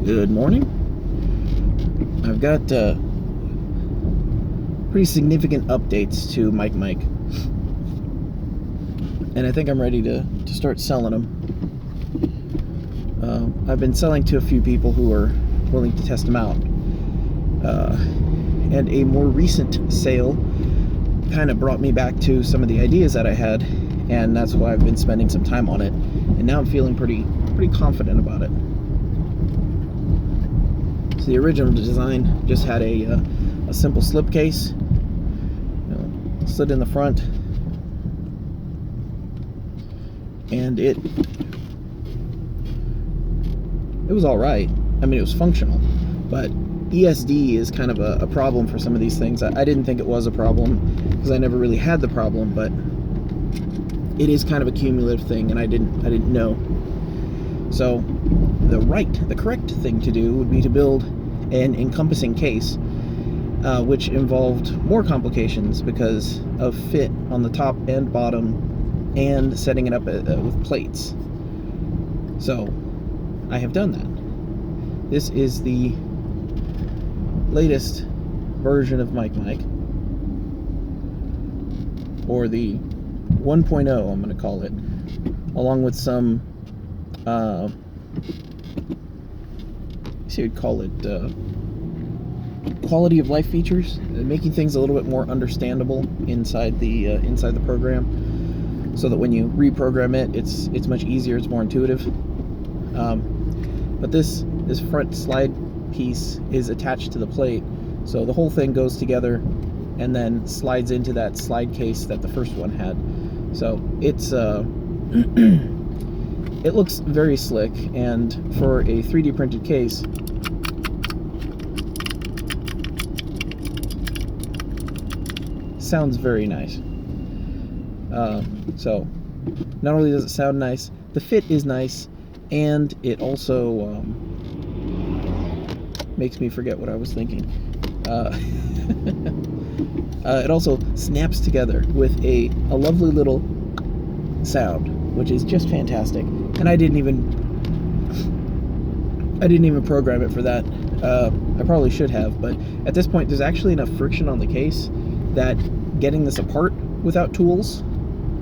Good morning. I've got pretty significant updates to MikeMike, and I think I'm ready to start selling them. I've been selling to a few people who are willing to test them out, and a more recent sale kind of brought me back to some of the ideas that I had, and that's why I've been spending some time on it, and now I'm feeling pretty confident about it. So the original design just had a simple slip case, slid in the front, and it was all right. I mean, it was functional, but ESD is kind of a problem for some of these things. I didn't think it was a problem because I never really had the problem, but it is kind of a cumulative thing, and I didn't know. So the correct thing to do would be to build an encompassing case, which involved more complications because of fit on the top and bottom and setting it up with plates. So I have done that. This is the latest version of MikeMike, or the 1.0 I'm going to call it, along with some you'd call it quality of life features, making things a little bit more understandable inside the program, so that when you reprogram it, it's much easier, it's more intuitive. But this front slide piece is attached to the plate, so the whole thing goes together and then slides into that slide case that the first one had. So it's it looks very slick, and for a 3D printed case, sounds very nice. So not only does it sound nice, the fit is nice, and it also makes me forget what I was thinking. It also snaps together with a lovely little sound, which is just fantastic. And I didn't even program it for that. I probably should have, but at this point there's actually enough friction on the case that getting this apart without tools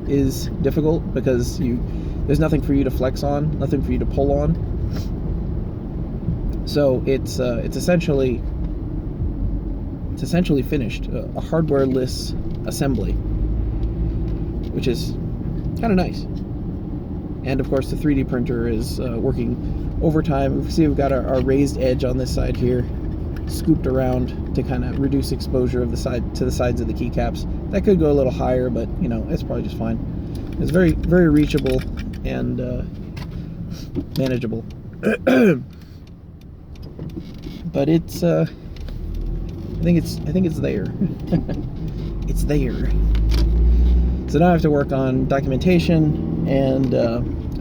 is difficult, because there's nothing for you to flex on, nothing for you to pull on. So it's essentially finished, a hardware-less assembly, which is kind of nice. And of course the 3D printer is working overtime. You see we've got our raised edge on this side here, scooped around to kind of reduce exposure of the sides of the keycaps. That could go a little higher, but it's probably just fine. It's very reachable and manageable. But it's I think it's there. It's there. So now I have to work on documentation, and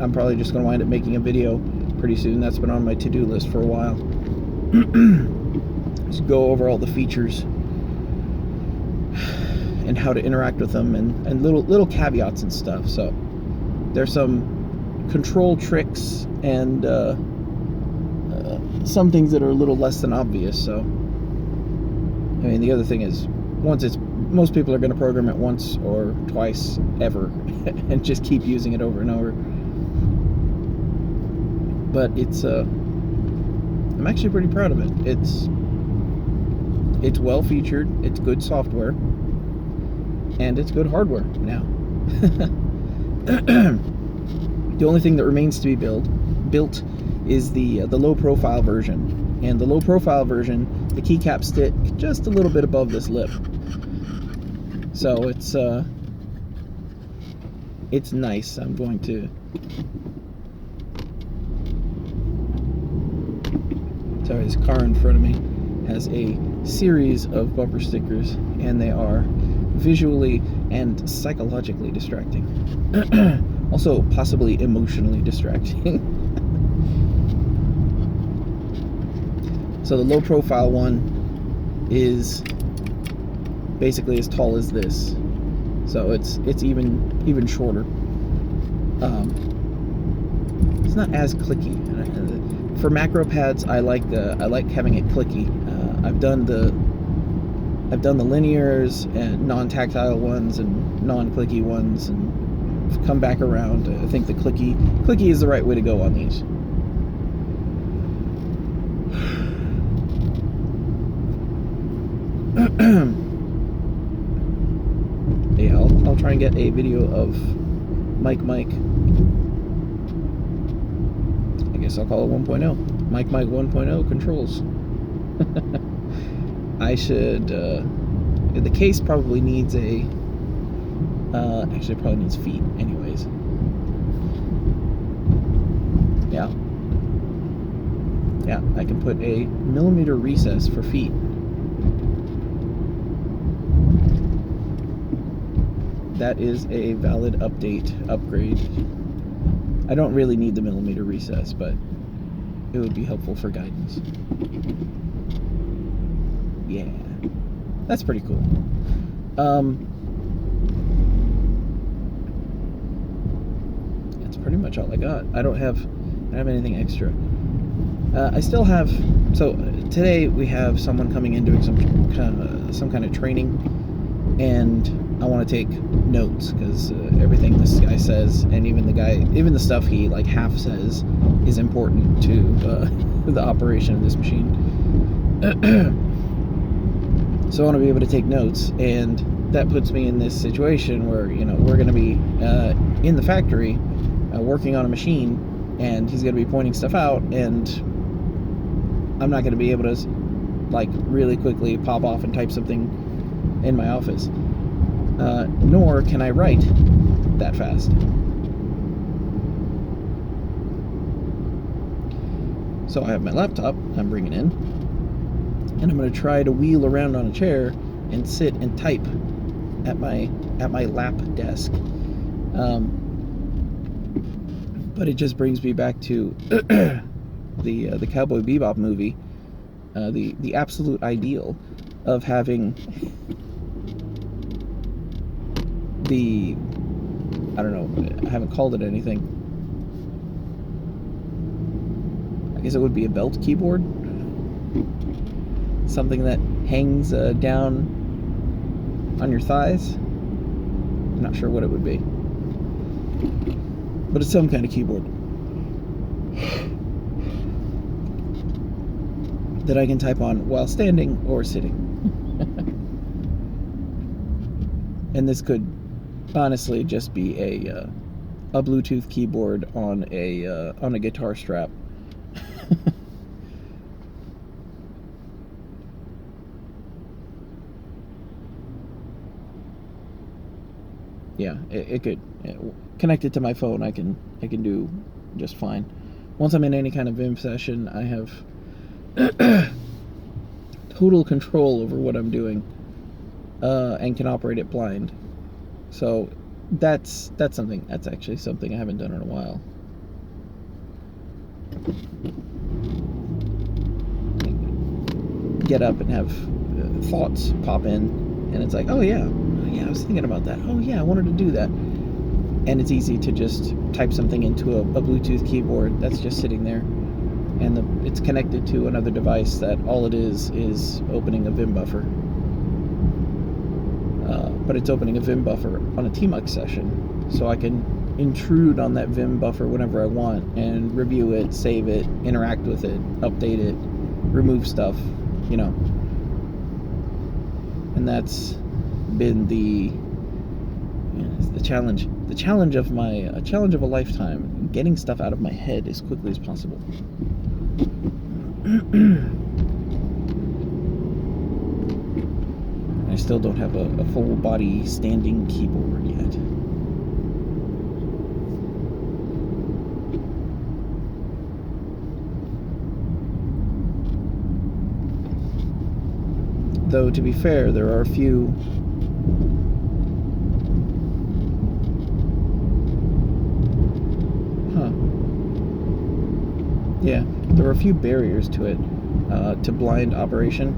I'm probably just going to wind up making a video pretty soon. That's been on my to-do list for a while. Just go over all the features and how to interact with them, and little caveats and stuff. So there's some control tricks and some things that are a little less than obvious. So I mean, the other thing is, most people are going to program it once or twice ever and just keep using it over and over. But I'm actually pretty proud of it. It's well featured, it's good software, and it's good hardware now. The only thing that remains to be built is the low profile version. And the low profile version, the keycaps stick just a little bit above this lip. So it's nice. I'm going to sorry, this car in front of me has a series of bumper stickers, and they are visually and psychologically distracting. Also possibly emotionally distracting. So the low profile one is basically as tall as this, so it's even shorter. It's not as clicky. for macro pads, I like having it clicky. I've done the linears and non-tactile ones and non-clicky ones, and come back around. I think the clicky is the right way to go on these. Yeah, I'll try and get a video of MikeMike. I guess I'll call it 1.0. MikeMike 1.0 controls. I should. The case probably needs a. Actually, it probably needs feet, anyways. Yeah. Yeah, I can put a millimeter recess for feet. That is a valid upgrade. I don't really need the millimeter recess, but it would be helpful for guidance. Yeah, that's pretty cool. That's pretty much all I got. I don't have anything extra. I still have. So today we have someone coming in doing some kind of training, and I want to take notes because everything this guy says, and even the stuff he like half says, is important to the operation of this machine. So I want to be able to take notes, and that puts me in this situation where, you know, we're going to be in the factory working on a machine, and he's going to be pointing stuff out, and I'm not going to be able to like really quickly pop off and type something in my office. Nor can I write that fast. So I have my laptop I'm bringing in, and I'm going to try to wheel around on a chair and sit and type at my lap desk. But it just brings me back to the Cowboy Bebop movie, the absolute ideal of having the, I don't know, I haven't called it anything. I guess it would be a belt keyboard. Something that hangs down on your thighs. I'm not sure what it would be. But it's some kind of keyboard that I can type on while standing or sitting. And this could honestly just be a Bluetooth keyboard on a guitar strap. Yeah, it could connect it to my phone. I can do just fine. Once I'm in any kind of Vim session, I have total control over what I'm doing, and can operate it blind. So that's actually something I haven't done in a while. Get up and have thoughts pop in, and it's like, oh yeah, I was thinking about that. Oh yeah, I wanted to do that. And it's easy to just type something into a Bluetooth keyboard that's just sitting there, and it's connected to another device that all it is opening a Vim buffer. But it's opening a Vim buffer on a TMUX session, so I can intrude on that Vim buffer whenever I want and review it, save it, interact with it, update it, remove stuff, you know. And that's been the challenge of a lifetime, getting stuff out of my head as quickly as possible. I still don't have a full body standing keyboard yet. Though, to be fair, there are a few there are a few barriers to it, to blind operation,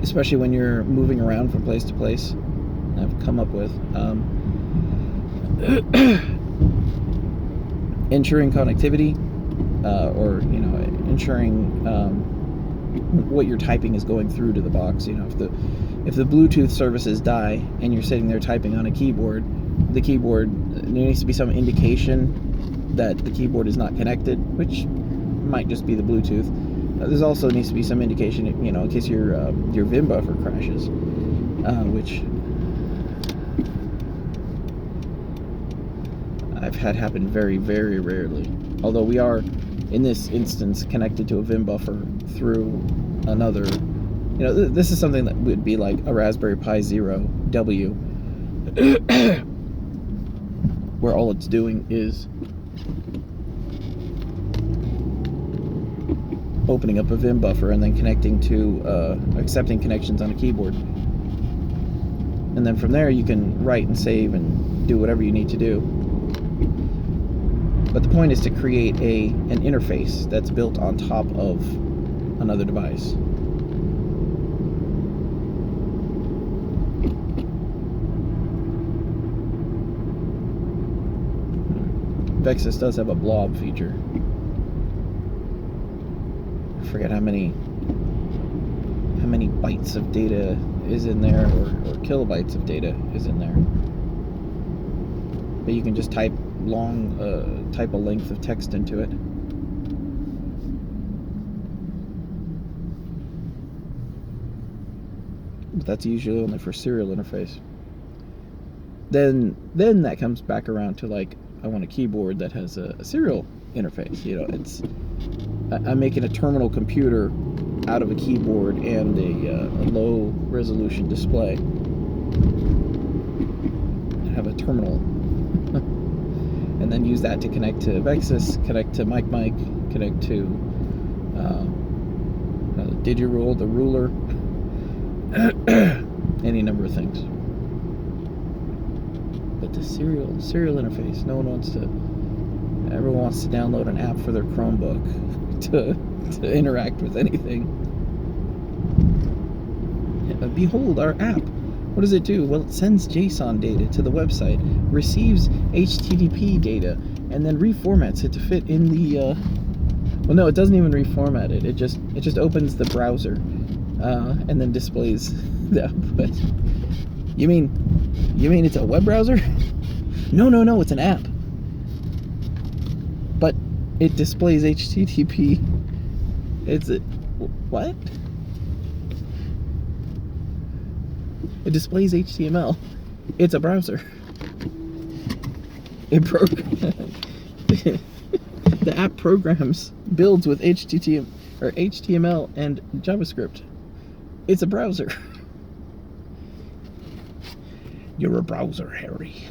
especially when you're moving around from place to place. I've come up with ensuring connectivity, or ensuring what you're typing is going through to the box. If the Bluetooth services die and you're sitting there typing on a keyboard, there needs to be some indication that the keyboard is not connected, which might just be the Bluetooth. There's also needs to be some indication, in case your Vim buffer crashes, which I've had happen very, very rarely. Although we are, in this instance, connected to a Vim buffer through another. This is something that would be like a Raspberry Pi Zero W, where all it's doing is opening up a Vim buffer and then connecting to accepting connections on a keyboard, and then from there you can write and save and do whatever you need to do. But the point is to create an interface that's built on top of another device. Vexus does have a blob feature. I forget how many bytes of data is in there, or kilobytes of data is in there. But you can just type a length of text into it. But that's usually only for serial interface. Then that comes back around to, like, I want a keyboard that has a serial interface. I'm making a terminal computer out of a keyboard and a low resolution display. I have a terminal. And then use that to connect to Vexus, connect to MikeMike, connect to Digirule, the ruler, any number of things. But the serial interface, everyone wants to download an app for their Chromebook to interact with anything. Behold our app. What does it do? Well, it sends JSON data to the website, receives HTTP data, and then reformats it to fit in the. Well, no, it doesn't even reformat it. It just opens the browser, and then displays the output. You mean it's a web browser? No, it's an app. But it displays HTTP. What? It displays HTML. It's a browser. The app builds with HTML and JavaScript. It's a browser. You're a browser, Harry.